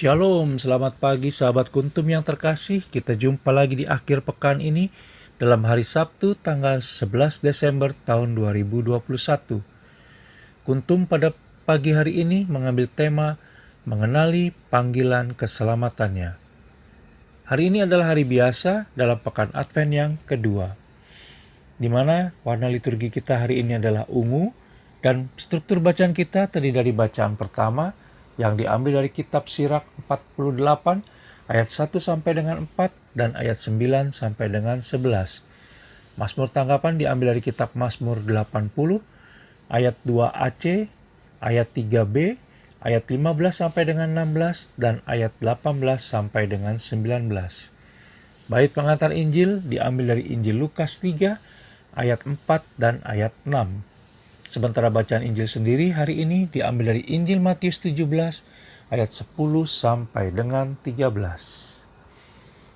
Shalom, selamat pagi sahabat Kuntum yang terkasih. Kita jumpa lagi di akhir pekan ini dalam hari Sabtu tanggal 11 Desember tahun 2021. Kuntum pada pagi hari ini mengambil tema mengenali panggilan keselamatannya. Hari ini adalah hari biasa dalam pekan Advent yang kedua, di mana warna liturgi kita hari ini adalah ungu dan struktur bacaan kita terdiri dari bacaan pertama yang diambil dari kitab Sirach 48 ayat 1 sampai dengan 4 dan ayat 9 sampai dengan 11. Mazmur tanggapan diambil dari kitab Mazmur 80 ayat 2ac, ayat 3b, ayat 15 sampai dengan 16 dan ayat 18 sampai dengan 19. Bait pengantar Injil diambil dari Injil Lukas 3 ayat 4 dan ayat 6. Sementara bacaan Injil sendiri hari ini diambil dari Injil Matius 17 ayat 10 sampai dengan 13.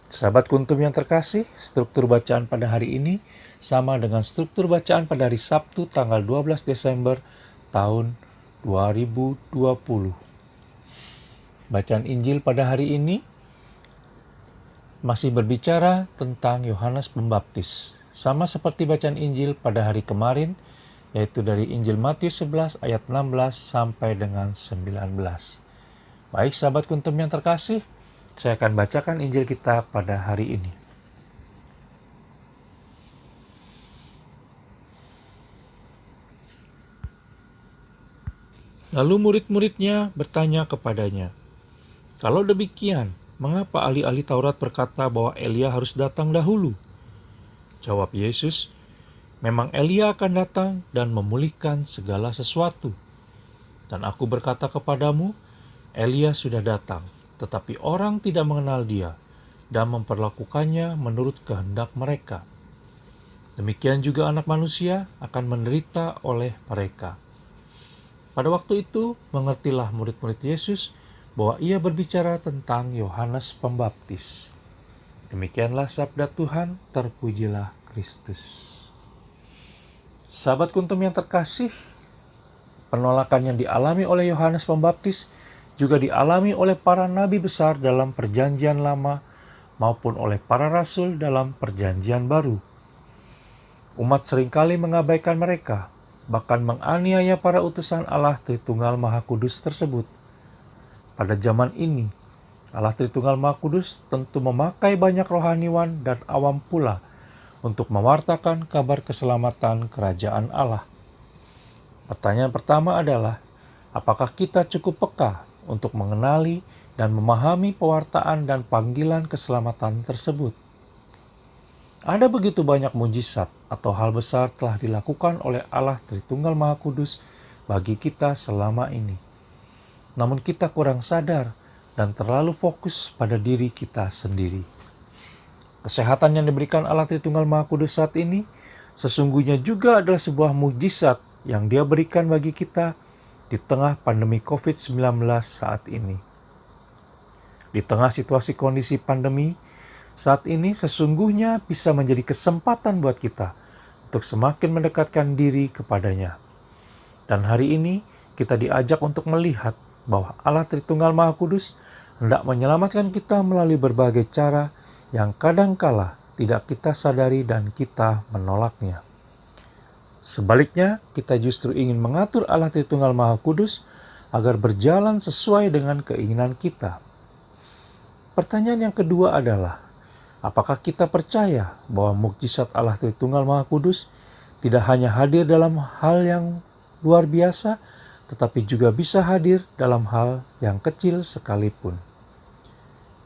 Sahabat Kuntum yang terkasih, struktur bacaan pada hari ini sama dengan struktur bacaan pada hari Sabtu tanggal 12 Desember tahun 2020. Bacaan Injil pada hari ini masih berbicara tentang Yohanes Pembaptis. Sama seperti bacaan Injil pada hari kemarin, yaitu dari Injil Matius 11 ayat 16 sampai dengan 19. Baik sahabat Kuntum yang terkasih, saya akan bacakan Injil kita pada hari ini. Lalu murid-muridnya bertanya kepadanya, "Kalau demikian, mengapa ahli-ahli Taurat berkata bahwa Elia harus datang dahulu?" Jawab Yesus, "Memang Elia akan datang dan memulihkan segala sesuatu. Dan aku berkata kepadamu, Elia sudah datang, tetapi orang tidak mengenal dia dan memperlakukannya menurut kehendak mereka. Demikian juga Anak Manusia akan menderita oleh mereka." Pada waktu itu, mengertilah murid-murid Yesus bahwa ia berbicara tentang Yohanes Pembaptis. Demikianlah sabda Tuhan, terpujilah Kristus. Sahabat Kuntum yang terkasih, penolakan yang dialami oleh Yohanes Pembaptis juga dialami oleh para nabi besar dalam Perjanjian Lama maupun oleh para rasul dalam Perjanjian Baru. Umat seringkali mengabaikan mereka, bahkan menganiaya para utusan Allah Tritunggal Maha Kudus tersebut. Pada zaman ini, Allah Tritunggal Maha Kudus tentu memakai banyak rohaniwan dan awam pula untuk mewartakan kabar keselamatan kerajaan Allah. Pertanyaan pertama adalah, apakah kita cukup peka untuk mengenali dan memahami pewartaan dan panggilan keselamatan tersebut? Ada begitu banyak mujizat atau hal besar telah dilakukan oleh Allah Tritunggal Maha Kudus bagi kita selama ini. Namun kita kurang sadar dan terlalu fokus pada diri kita sendiri. Kesehatan yang diberikan Allah Tritunggal Maha Kudus saat ini sesungguhnya juga adalah sebuah mujizat yang Dia berikan bagi kita di tengah pandemi COVID-19 saat ini. Di tengah situasi kondisi pandemi saat ini sesungguhnya bisa menjadi kesempatan buat kita untuk semakin mendekatkan diri kepadanya. Dan hari ini kita diajak untuk melihat bahwa Allah Tritunggal Maha Kudus hendak menyelamatkan kita melalui berbagai cara yang kadangkala tidak kita sadari dan kita menolaknya. Sebaliknya, kita justru ingin mengatur Allah Tritunggal Maha Kudus agar berjalan sesuai dengan keinginan kita. Pertanyaan yang kedua adalah, apakah kita percaya bahwa mukjizat Allah Tritunggal Maha Kudus tidak hanya hadir dalam hal yang luar biasa, tetapi juga bisa hadir dalam hal yang kecil sekalipun?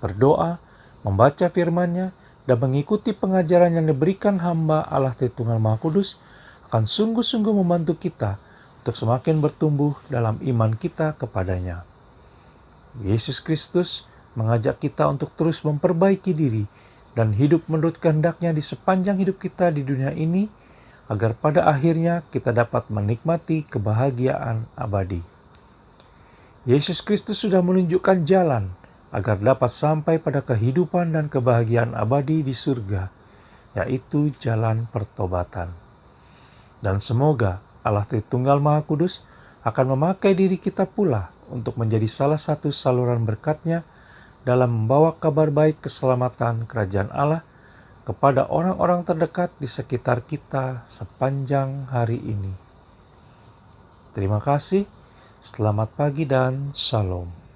Berdoa, membaca firman-Nya, dan mengikuti pengajaran yang diberikan hamba Allah Tritunggal Maha Kudus akan sungguh-sungguh membantu kita untuk semakin bertumbuh dalam iman kita kepadanya. Yesus Kristus mengajak kita untuk terus memperbaiki diri dan hidup menurut kehendak-Nya di sepanjang hidup kita di dunia ini, agar pada akhirnya kita dapat menikmati kebahagiaan abadi. Yesus Kristus sudah menunjukkan jalan agar dapat sampai pada kehidupan dan kebahagiaan abadi di surga, yaitu jalan pertobatan. Dan semoga Allah Tritunggal Maha Kudus akan memakai diri kita pula untuk menjadi salah satu saluran berkat-Nya dalam membawa kabar baik keselamatan kerajaan Allah kepada orang-orang terdekat di sekitar kita sepanjang hari ini. Terima kasih, selamat pagi dan shalom.